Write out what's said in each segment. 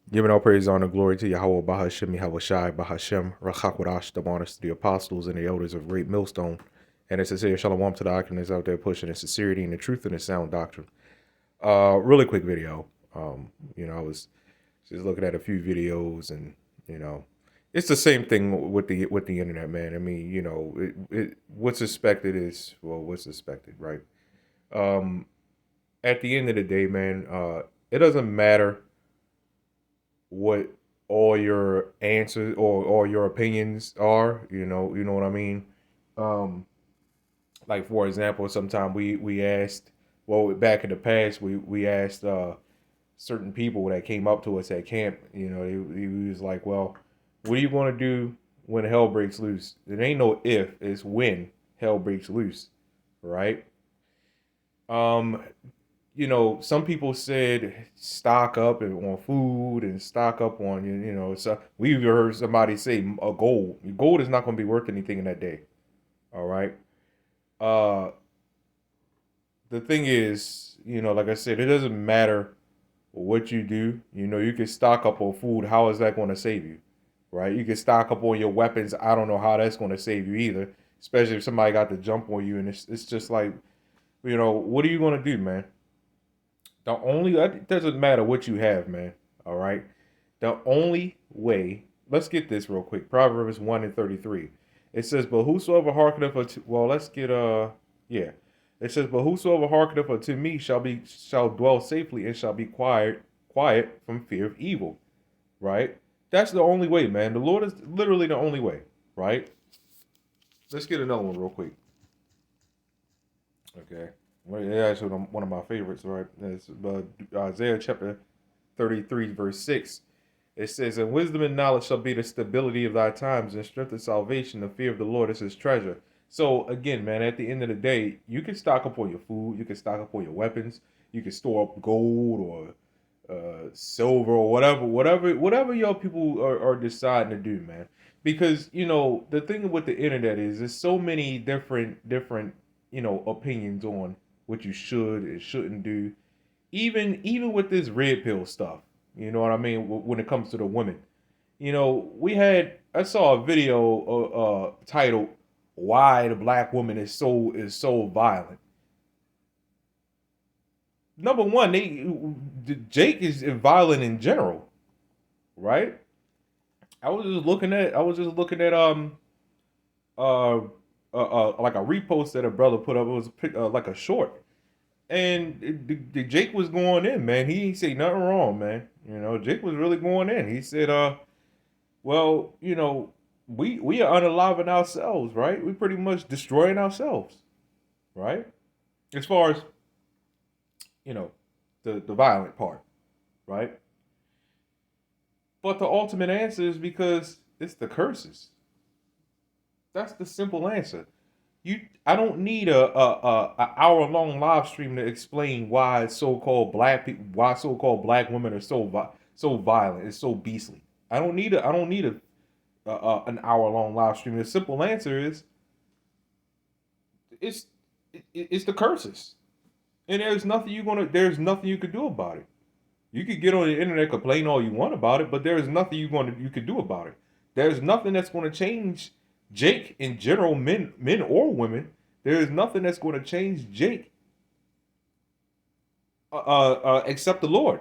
Giving all praise, honor, glory to Yahawah, BAHASHAM, YAHAWASHI, BAHASHAM, RACHAKWADASH, the honors to the apostles and the elders of Great Millstone. And it's to say shalom to the occupants out there pushing in sincerity and the truth and the sound doctrine. Really quick video. I was just looking at a few videos and, it's the same thing with the internet, man. I mean, what's expected is, well, what's expected, right? At the end of the day, man, it doesn't matter what all your answers or all your opinions are. You know what I mean. Um, like for example, sometime we asked, well, back in the past, we asked certain people that came up to us at camp. He was like, well, what do you want to do when hell breaks loose? It ain't no if, it's when hell breaks loose, right? Um, some people said stock up on food and stock up on, so we even heard somebody say a gold. Gold is not going to be worth anything in that day. All right. Uh, the thing is, like I said, it doesn't matter what you do. You can stock up on food. How is that going to save you? Right. You can stock up on your weapons. I don't know how that's going to save you either, especially if somebody got to jump on you. And it's just like, what are you going to do, man? It doesn't matter what you have, man. All right. The only way, let's get this real quick. Proverbs 1 and 33. It says, but whosoever hearkeneth unto, well, let's get, yeah. It says, but whosoever hearkeneth unto me shall dwell safely and shall be quiet from fear of evil. Right? That's the only way, man. The Lord is literally the only way. Right? Let's get another one real quick. Okay. Well, yeah, actually one of my favorites, right? It's Isaiah chapter 33, verse 6. It says, and wisdom and knowledge shall be the stability of thy times, and strength and salvation, the fear of the Lord is his treasure. So again, man, at the end of the day, you can stock up on your food, you can stock up on your weapons, you can store up gold or silver or whatever your people are deciding to do, man. Because the thing with the internet is there's so many different opinions on what you should and shouldn't do. Even with this red pill stuff, you know what I mean. When it comes to the women, I saw a video titled "Why the Black Woman is so Violent." Number one, Jake is violent in general, right? I was just looking at uh like a repost that a brother put up. It was like a short, and Jake was going in, man. He ain't say nothing wrong, man. Jake was really going in. He said, well, we are unaliving ourselves, right? We pretty much destroying ourselves, right? As far as the violent part, right? But the ultimate answer is because it's the curses. That's the simple answer. I don't need a hour long live stream to explain why so-called black women are so violent. It's so beastly. I don't need an hour long live stream. The simple answer is it's it's the curses, and there's nothing you could do about it. You could get on the internet, complain all you want about it, but there's nothing you could do about it. There's nothing that's going to change Jake in general, men or women. There is nothing that's going to change Jake, except the Lord.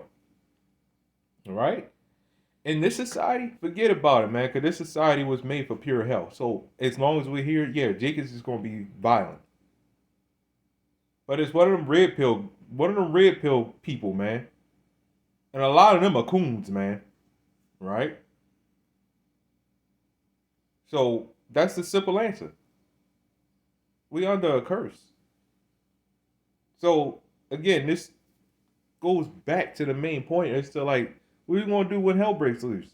All right. In this society, forget about it, man, because this society was made for pure hell. So as long as we're here, yeah, Jake is just going to be violent. But it's one of them red pill people, man, and a lot of them are coons, man. Right. So that's the simple answer. We under a curse. So again, this goes back to the main point as to like, what are you gonna do when hell breaks loose?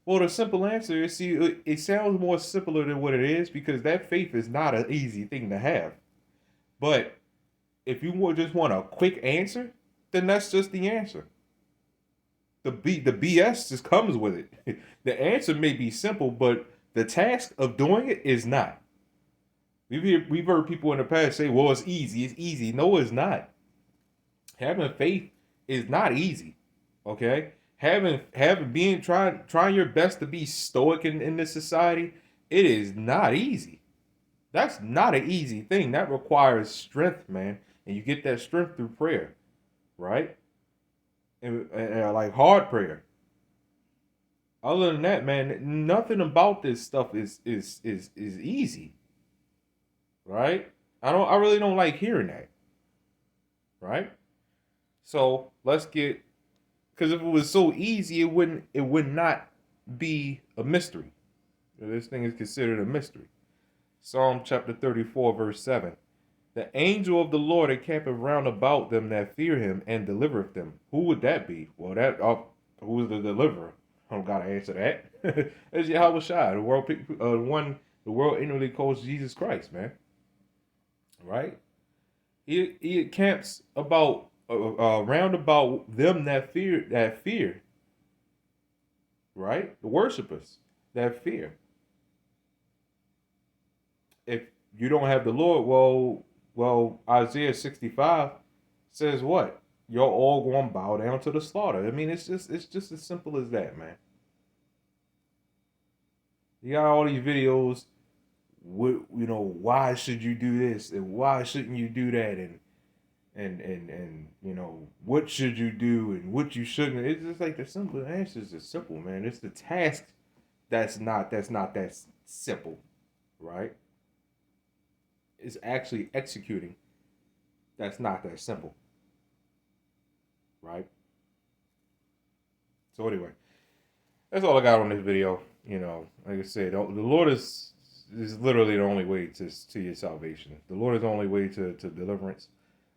Well, the simple answer is, see, it sounds more simpler than what it is because that faith is not an easy thing to have. But if you just want a quick answer, then that's just the answer. The BS just comes with it. The answer may be simple, but the task of doing it is not. We've heard people in the past say, "Well, it's easy. It's easy." No, it's not. Having faith is not easy. Okay, trying your best to be stoic in this society, it is not easy. That's not an easy thing. That requires strength, man. And you get that strength through prayer, right? And like hard prayer. Other than that, man, nothing about this stuff is easy, right? I really don't like hearing that, right? So let's get, because if it was so easy, it would not be a mystery. This thing is considered a mystery. Psalm chapter 34, verse 7. The angel of the Lord encampeth round about them that fear him and delivereth them. Who would that be? Well, who is the deliverer? I don't gotta answer that. It's YAHAWASHI, the world inwardly calls Jesus Christ, man. Right? He encamps about round about them that fear, right? The worshipers that fear. If you don't have the Lord, well, Isaiah 65 says what? You're all going to bow down to the slaughter. I mean, it's just as simple as that, man. You got all these videos. Why should you do this and why shouldn't you do that, and what should you do and what you shouldn't. It's just like the simple answers are simple, man. It's the task that's not that simple, right? It's actually executing that's not that simple, right? So anyway, that's all I got on this video. Like I said, the Lord is literally the only way to your salvation. The Lord is the only way to deliverance.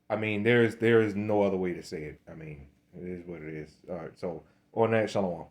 I mean, there is no other way to say it. I mean, it is what it is. All right. So on that, shalom.